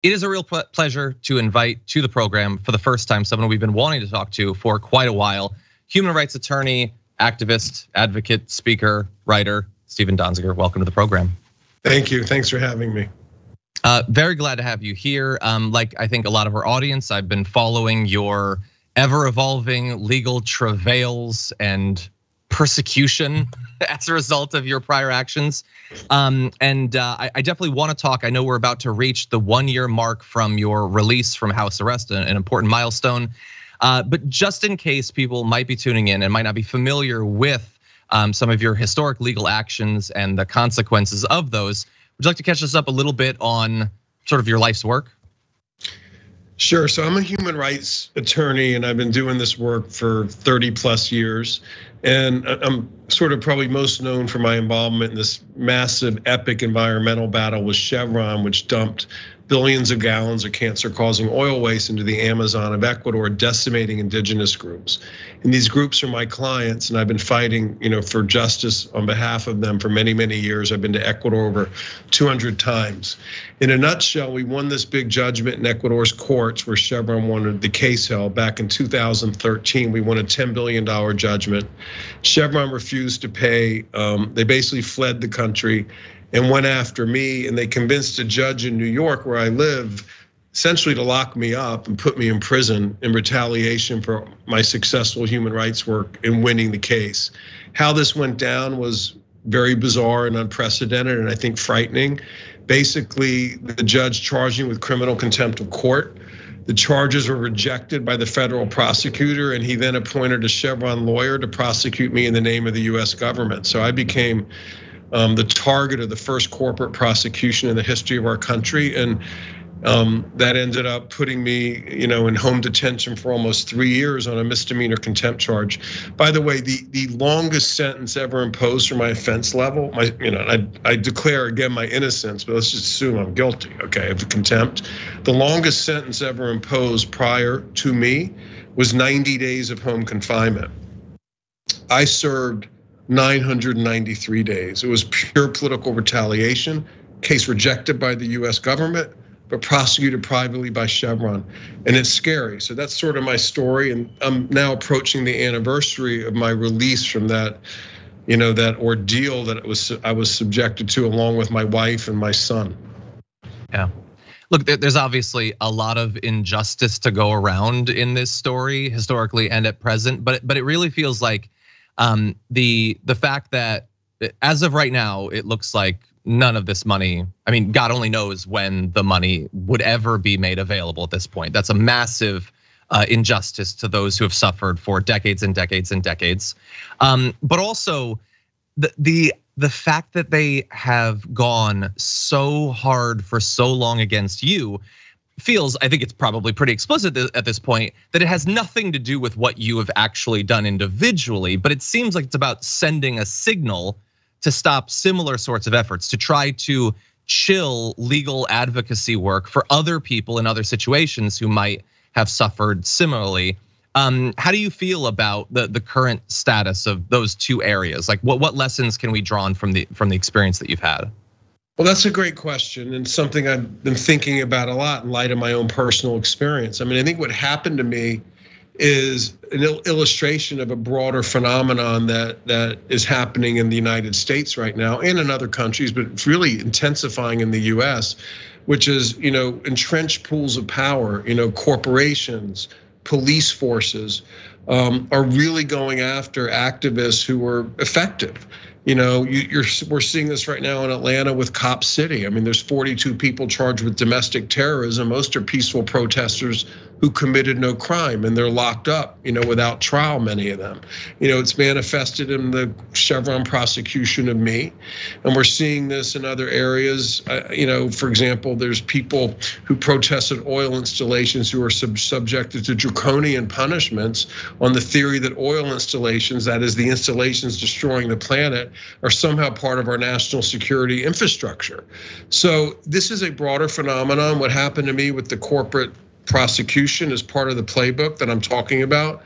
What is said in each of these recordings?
It is a real pleasure to invite to the program for the first time someone we've been wanting to talk to for quite a while. Human rights attorney, activist, advocate, speaker, writer, Steven Donziger. Welcome to the program. Thank you. Thanks for having me. Very glad to have you here. Like I think a lot of our audience, I've been following your ever-evolving legal travails and persecution as a result of your prior actions. I definitely want to talk. I know we're about to reach the 1-year mark from your release from house arrest, an important milestone. But just in case people might be tuning in and might not be familiar with some of your historic legal actions and the consequences of those, would you like to catch us up a little bit on sort of your life's work? Sure, so I'm a human rights attorney and I've been doing this work for 30 plus years. And I'm sort of probably most known for my involvement in this massive epic environmental battle with Chevron, which dumped billions of gallons of cancer-causing oil waste into the Amazon of Ecuador, decimating indigenous groups. And these groups are my clients, and I've been fighting, for justice on behalf of them for many, many years. I've been to Ecuador over 200 times. In a nutshell, we won this big judgment in Ecuador's courts where Chevron wanted the case held back in 2013. We won a $10 billion judgment. Chevron refused to pay. They basically fled the country and went after me, and they convinced a judge in New York where I live essentially to lock me up and put me in prison in retaliation for my successful human rights work in winning the case. How this went down was very bizarre and unprecedented, and I think frightening. Basically, the judge charged me with criminal contempt of court. The charges were rejected by the federal prosecutor, and he then appointed a Chevron lawyer to prosecute me in the name of the US government. So I became the target of the first corporate prosecution in the history of our country. And that ended up putting me, in home detention for almost 3 years on a misdemeanor contempt charge. By the way, the longest sentence ever imposed for my offense level, I declare again my innocence, but let's just assume I'm guilty, okay, of contempt. The longest sentence ever imposed prior to me was 90 days of home confinement. I served 993 days. It was pure political retaliation, case rejected by the US government, but prosecuted privately by Chevron. And it's scary. So that's sort of my story. And I'm now approaching the anniversary of my release from that, that ordeal that I was subjected to along with my wife and my son. Yeah. Look, there's obviously a lot of injustice to go around in this story, historically and at present, but it really feels like the fact that as of right now, it looks like none of this money, I mean, God only knows when the money would ever be made available at this point. That's a massive injustice to those who have suffered for decades and decades and decades. But also the fact that they have gone so hard for so long against you feels, I think it's probably pretty explicit at this point, that it has nothing to do with what you have actually done individually, but it seems like it's about sending a signal to stop similar sorts of efforts, to try to chill legal advocacy work for other people in other situations who might have suffered similarly. How do you feel about the current status of those two areas? Like what lessons can we draw from the experience that you've had? Well, that's a great question and something I've been thinking about a lot in light of my own personal experience. I mean, I think what happened to me is an illustration of a broader phenomenon that is happening in the United States right now and in other countries, but it's really intensifying in the US, which is, entrenched pools of power, corporations, police forces are really going after activists who are effective. We're seeing this right now in Atlanta with Cop City. I mean, there's 42 people charged with domestic terrorism. Most are peaceful protesters who committed no crime, and they're locked up, without trial, many of them. It's manifested in the Chevron prosecution of me, and we're seeing this in other areas. For example, there's people who protested oil installations who are subjected to draconian punishments on the theory that oil installations, that is the installations destroying the planet, are somehow part of our national security infrastructure. So this is a broader phenomenon. What happened to me with the corporate prosecution is part of the playbook that I'm talking about.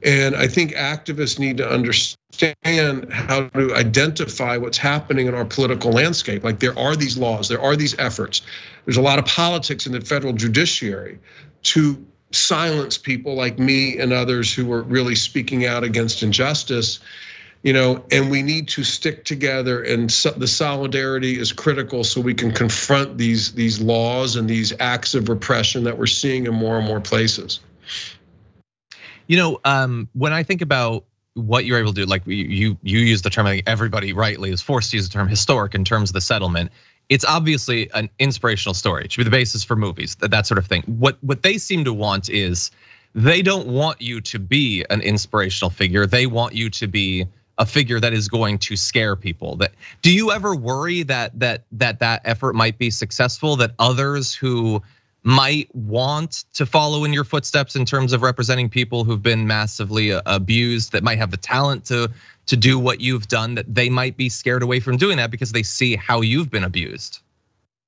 And I think activists need to understand how to identify what's happening in our political landscape. Like, there are these laws, there are these efforts. There's a lot of politics in the federal judiciary to silence people like me and others who are really speaking out against injustice. And we need to stick together, and the solidarity is critical so we can confront these laws and these acts of repression that we're seeing in more and more places. When I think about what you're able to do, like you use the term, I think everybody rightly is forced to use the term historic in terms of the settlement. It's obviously an inspirational story. It should be the basis for movies, that sort of thing. What they seem to want is, they don't want you to be an inspirational figure. They want you to be a figure that is going to scare people. Do you ever worry that effort might be successful, that others who might want to follow in your footsteps in terms of representing people who've been massively abused, that might have the talent to do what you've done, that they might be scared away from doing that because they see how you've been abused?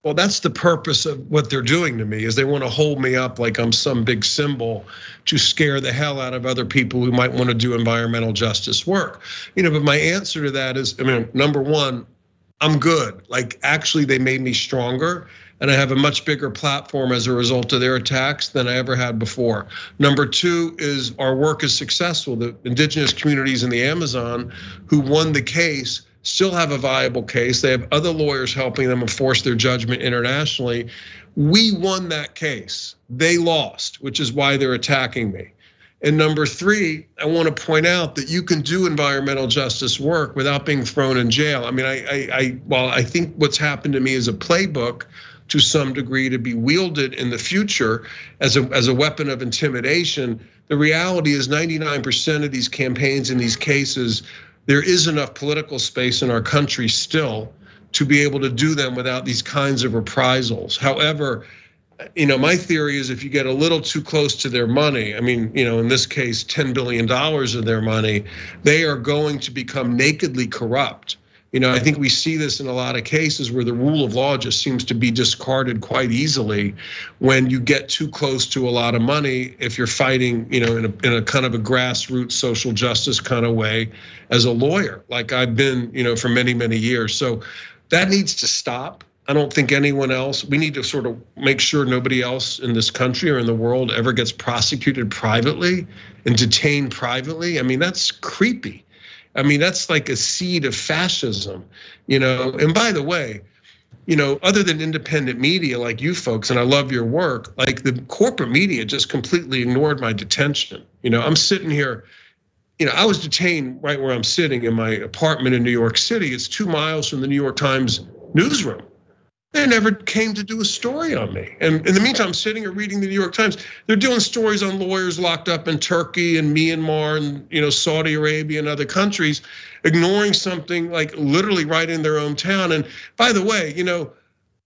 Well, that's the purpose of what they're doing to me, is they want to hold me up like I'm some big symbol to scare the hell out of other people who might want to do environmental justice work. But my answer to that is, number one, I'm good. Like, actually, they made me stronger, and I have a much bigger platform as a result of their attacks than I ever had before. Number two is, our work is successful. The indigenous communities in the Amazon who won the case still have a viable case. They have other lawyers helping them enforce their judgment internationally. We won that case. They lost, which is why they're attacking me. And number three, I want to point out that you can do environmental justice work without being thrown in jail. While I think what's happened to me is a playbook to some degree to be wielded in the future as a weapon of intimidation, the reality is 99% of these campaigns in these cases, there is enough political space in our country still to be able to do them without these kinds of reprisals. However, my theory is, if you get a little too close to their money, in this case, $10 billion of their money, they are going to become nakedly corrupt. I think we see this in a lot of cases where the rule of law just seems to be discarded quite easily when you get too close to a lot of money. If you're fighting, in a kind of a grassroots social justice kind of way as a lawyer, like I've been, for many, many years. So that needs to stop. I don't think anyone else, we need to sort of make sure nobody else in this country or in the world ever gets prosecuted privately and detained privately. That's creepy. That's like a seed of fascism, And by the way, other than independent media like you folks, and I love your work, like the corporate media just completely ignored my detention. I'm sitting here, I was detained right where I'm sitting in my apartment in New York City. It's 2 miles from the New York Times newsroom. They never came to do a story on me. And in the meantime, I'm sitting here reading the New York Times. They're doing stories on lawyers locked up in Turkey and Myanmar and Saudi Arabia and other countries, ignoring something like literally right in their own town. And by the way,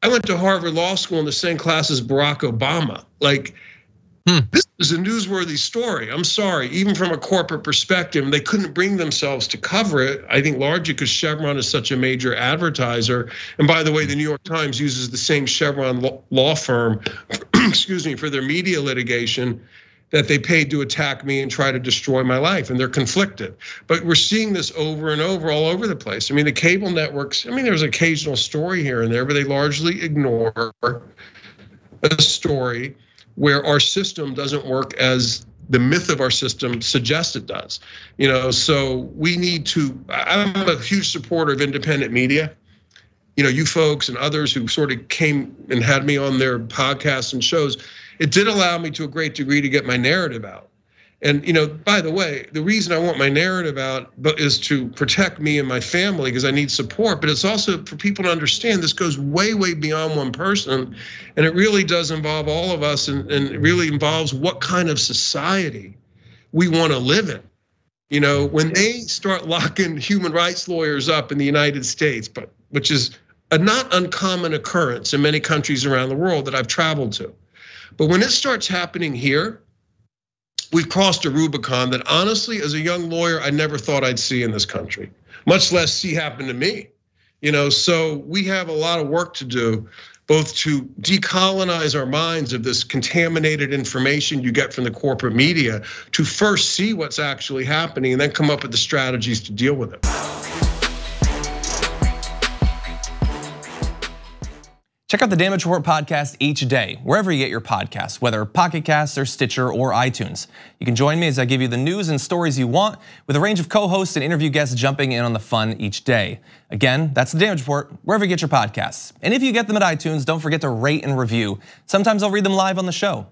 I went to Harvard Law School in the same class as Barack Obama. This is a newsworthy story. I'm sorry, even from a corporate perspective, they couldn't bring themselves to cover it. I think largely because Chevron is such a major advertiser. And by the way, the New York Times uses the same Chevron law firm, for their media litigation that they paid to attack me and try to destroy my life, and they're conflicted. But we're seeing this over and over, all over the place. The cable networks, there's an occasional story here and there, but they largely ignore a story where our system doesn't work as the myth of our system suggests it does. So we need to, I'm a huge supporter of independent media. You folks and others who sort of came and had me on their podcasts and shows, it did allow me to a great degree to get my narrative out. And by the way, the reason I want my narrative out is to protect me and my family because I need support, but it's also for people to understand this goes way, way beyond one person. And it really does involve all of us, and it really involves what kind of society we want to live in. When they start locking human rights lawyers up in the United States, which is a not uncommon occurrence in many countries around the world that I've traveled to. But when it starts happening here, we've crossed a Rubicon that honestly, as a young lawyer, I never thought I'd see in this country, much less see happen to me. So we have a lot of work to do both to decolonize our minds of this contaminated information you get from the corporate media, to first see what's actually happening and then come up with the strategies to deal with it. Check out the Damage Report podcast each day, wherever you get your podcasts, whether Pocket Casts or Stitcher or iTunes. You can join me as I give you the news and stories you want, with a range of co-hosts and interview guests jumping in on the fun each day. Again, that's the Damage Report, wherever you get your podcasts. And if you get them at iTunes, don't forget to rate and review. Sometimes I'll read them live on the show.